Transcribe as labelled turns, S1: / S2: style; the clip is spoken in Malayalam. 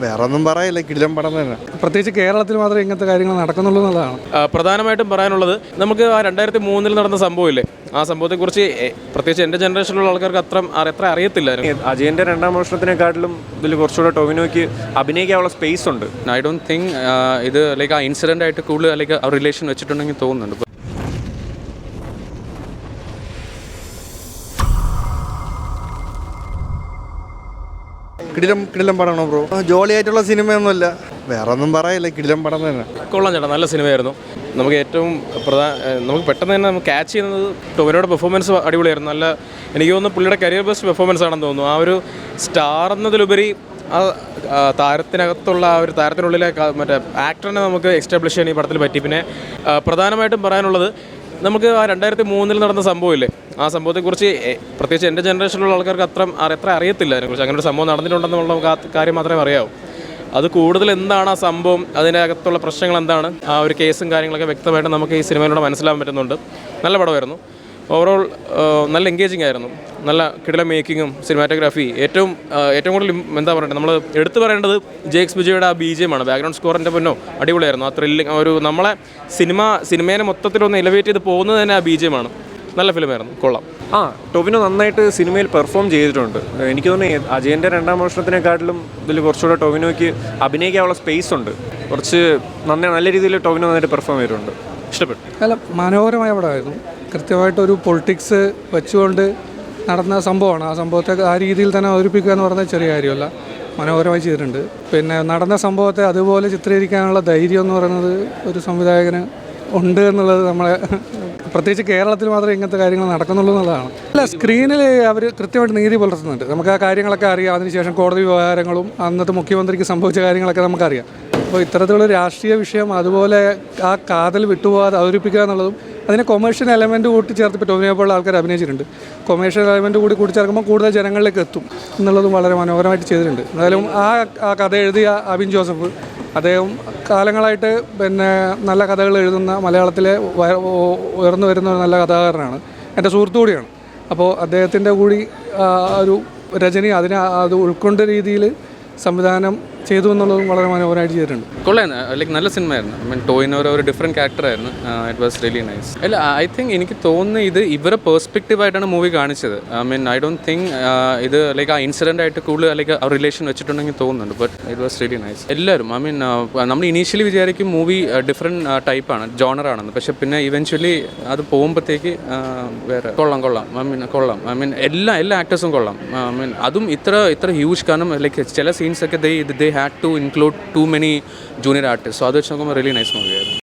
S1: വേറെ ഒന്നും പറയില്ല, കിടിലം പടം തന്നെ.
S2: പ്രത്യേകിച്ച് കേരളത്തിൽ മാത്രമേ ഇങ്ങനത്തെ കാര്യങ്ങൾ നടക്കുന്നുള്ളൂ എന്നുള്ളതാണ്
S3: പ്രധാനമായിട്ടും പറയാനുള്ളത്. നമുക്ക് ആ 2003 നടന്ന സംഭവമില്ലേ, ആ സംഭവത്തെക്കുറിച്ച് പ്രത്യേകിച്ച് എൻ്റെ ജനറേഷനിലുള്ള ആൾക്കാർക്ക് അത്ര അറിയത്തില്ലായിരുന്നു.
S4: അജയൻ്റെ രണ്ടാം മോഷണത്തിനെക്കാട്ടിലും ഇതിൽ കുറച്ചുകൂടെ ടോവിനോയ്ക്ക് അഭിനയിക്കാനുള്ള സ്പേസ് ഉണ്ട്.
S3: ഐ ഡോണ്ട് തിങ്ക് ഇത് ലൈക്ക് ആ ഇൻസിഡൻ്റ് ആയിട്ട് കൂടുതൽ ലൈക്ക് ആ റിലേഷൻ വെച്ചിട്ടുണ്ടെങ്കിൽ തോന്നുന്നുണ്ട്.
S1: കിടിലം പടമാണോ ബ്രോ? ജോളിയായിട്ടുള്ള സിനിമയൊന്നുമല്ല, വേറെ ഒന്നും പറയില്ല, കിടിലം പടം തന്നെ.
S3: കൊള്ളാം ചേട്ടാ, നല്ല സിനിമയായിരുന്നു. നമുക്ക് ഏറ്റവും നമുക്ക് പെട്ടെന്ന് തന്നെ നമുക്ക് ക്യാച്ച് ചെയ്യുന്നത് ടോവിനോയുടെ പെർഫോമൻസ് അടിപൊളിയായിരുന്നു. നല്ല, എനിക്ക് തോന്നുന്നു പുള്ളിയുടെ കരിയർ ബെസ്റ്റ് പെർഫോമൻസ് ആണെന്ന് തോന്നുന്നു. ആ ഒരു സ്റ്റാർ എന്നതിലുപരി ആ താരത്തിനകത്തുള്ള ആ ഒരു താരത്തിനുള്ളിലെ മറ്റേ ആക്ടറിനെ നമുക്ക് എസ്റ്റാബ്ലിഷ് ചെയ്യാൻ ഈ പടത്തിൽ പറ്റി. പിന്നെ പ്രധാനമായിട്ടും പറയാനുള്ളത്, നമുക്ക് ആ 2003 നടന്ന സംഭവമില്ലേ, ആ സംഭവത്തെക്കുറിച്ച് പ്രത്യേകിച്ച് എൻ്റെ ജനറേഷനിലുള്ള ആൾക്കാർക്ക് അത്ര അറിയത്തില്ല അതിനെക്കുറിച്ച്. അങ്ങനെ ഒരു സംഭവം നടന്നിട്ടുണ്ടെന്നുള്ള നമുക്ക് ആ കാര്യം മാത്രമേ അറിയാവൂ. അത് കൂടുതൽ എന്താണ് ആ സംഭവം, അതിൻ്റെ അകത്തുള്ള പ്രശ്നങ്ങൾ എന്താണ്, ആ ഒരു കേസും കാര്യങ്ങളൊക്കെ വ്യക്തമായിട്ട് നമുക്ക് ഈ സിനിമയിലൂടെ മനസ്സിലാക്കാൻ പറ്റുന്നുണ്ട്. നല്ല പടമായിരുന്നു. ഓവറോൾ നല്ല എൻഗേജിങ് ആയിരുന്നു. നല്ല കിടിലം മേക്കിങ്ങും സിനിമാറ്റോഗ്രാഫി, ഏറ്റവും കൂടുതൽ എന്താ പറയുക, നമ്മൾ എടുത്തു പറയേണ്ടത് ജെക്സ് ബിജോയുടെ ആ BGM ആണ്. ബാക്ക്ഗ്രൗണ്ട് സ്കോറിൻ്റെ പൊന്നോ അടിപൊളിയായിരുന്നു. ആ ത്രില്ലിങ്, ഒരു നമ്മളെ സിനിമേനെ മൊത്തത്തിലൊന്ന് എലിവേറ്റ് ചെയ്ത് പോകുന്നത് തന്നെ ആ BGM ആണ്. നല്ല ഫിലിമായിരുന്നു, കൊള്ളാം.
S4: ടോവിനോ നന്നായിട്ട് സിനിമയിൽ പെർഫോം ചെയ്തിട്ടുണ്ട്. എനിക്ക് തോന്നുന്നു അജയൻ്റെ രണ്ടാം മോഷണത്തിനെക്കാട്ടിലും ഇതിൽ കുറച്ചുകൂടെ ടോവിനോയ്ക്ക് അഭിനയിക്കാനുള്ള സ്പേസ് ഉണ്ട്. കുറച്ച് നല്ല രീതിയിൽ ടോവിനോ നന്നായിട്ട് പെർഫോം ചെയ്തിട്ടുണ്ട്. ഇഷ്ടപ്പെട്ടു.
S2: അല്ല, മനോഹരമായ പടമായിരുന്നു. കൃത്യമായിട്ടൊരു പൊളിറ്റിക്സ് വെച്ചുകൊണ്ട് നടന്ന സംഭവമാണ്. ആ സംഭവത്തെ ആ രീതിയിൽ തന്നെ അവതരിപ്പിക്കുക എന്ന് പറഞ്ഞാൽ ചെറിയ കാര്യമല്ല, മനോഹരമായി ചെയ്തിട്ടുണ്ട്. പിന്നെ നടന്ന സംഭവത്തെ അതുപോലെ ചിത്രീകരിക്കാനുള്ള ധൈര്യം എന്ന് പറയുന്നത് ഒരു സംവിധായകന് ഉണ്ട് എന്നുള്ളത് നമ്മളെ, പ്രത്യേകിച്ച് കേരളത്തിൽ മാത്രമേ ഇങ്ങനത്തെ കാര്യങ്ങൾ നടക്കുന്നുള്ളൂ എന്നുള്ളതാണ്. അല്ല, സ്ക്രീനിൽ അവർ കൃത്യമായിട്ട് നീതി പുലർത്തുന്നുണ്ട്. നമുക്ക് ആ കാര്യങ്ങളൊക്കെ അറിയാം. അതിനുശേഷം കോടതി വ്യവഹാരങ്ങളും അന്നത്തെ മുഖ്യമന്ത്രിക്ക് സംഭവിച്ച കാര്യങ്ങളൊക്കെ നമുക്കറിയാം. അപ്പോൾ ഇത്തരത്തിലുള്ള രാഷ്ട്രീയ വിഷയം അതുപോലെ ആ കാതൽ വിട്ടുപോകാതെ അവതരിപ്പിക്കുക എന്നുള്ളതും അതിനെ കൊമേഴ്ഷ്യൽ എലമെൻറ്റ് കൂട്ടിച്ചേർത്ത് ഇപ്പോൾ ടോവിനോയെ പോലുള്ള ആൾക്കാർ അഭിനയിച്ചിട്ടുണ്ട്. കൊമേഴ്ഷ്യൽ എലമെൻറ്റ് കൂട്ടിച്ചേർക്കുമ്പോൾ കൂടുതൽ ജനങ്ങളിലേക്ക് എത്തും എന്നുള്ളതും വളരെ മനോഹരമായിട്ട് ചെയ്തിട്ടുണ്ട്. എന്തായാലും ആ കഥ എഴുതിയ അബിൻ ജോസഫ്, അദ്ദേഹം കാലങ്ങളായിട്ട് പിന്നെ നല്ല കഥകൾ എഴുതുന്ന മലയാളത്തിലെ ഉയർന്നു വരുന്ന ഒരു നല്ല കഥാകാരനാണ്. എൻ്റെ സുഹൃത്തു കൂടിയാണ്. അപ്പോൾ അദ്ദേഹത്തിൻ്റെ കൂടി ഒരു രചന അത് ഉൾക്കൊണ്ട രീതിയിൽ സംവിധാനം ചെയ്തു എന്നുള്ളതും വളരെ മനോഹരമായിട്ട് ചെയ്തിട്ടുണ്ട്.
S3: കൊള്ളായിരുന്നു, ലൈക്ക് നല്ല സിനിമയായിരുന്നു. ടോവിനോ ഒരു ഡിഫറെൻറ്റ് ക്യാരക്ടറായിരുന്നു. It was really nice. അല്ല, ഐ തിങ്ക് എനിക്ക് തോന്നുന്നു ഇത് ഇവരെ പെർസ്പെക്റ്റീവായിട്ടാണ് മൂവി കാണിച്ചത്. ഐ ഡോണ്ട് തിങ്ക് ഇത് ലൈക്ക് ആ ഇൻസിഡൻ്റ് ആയിട്ട് കൂടുതൽ ലൈക്ക് ആ റിലേഷൻ വെച്ചിട്ടുണ്ടെങ്കിൽ തോന്നുന്നുണ്ട്. But it was really nice. എല്ലാവരും നമ്മൾ ഇനീഷ്യലി വിചാരിക്കും മൂവി ഡിഫറെൻറ്റ് ടൈപ്പാണ്, ജോണറാണെന്ന്. പക്ഷെ പിന്നെ ഇവൻച്വലി അത് പോകുമ്പോഴത്തേക്ക് വേറെ കൊള്ളാം. എല്ലാ ആക്ടേഴ്സും കൊള്ളാം. അതും ഇത്ര ഹ്യൂജ്, കാരണം ലൈക്ക് ചില സീൻസൊക്കെ they had to include too many junior artists. So that's really nice movie.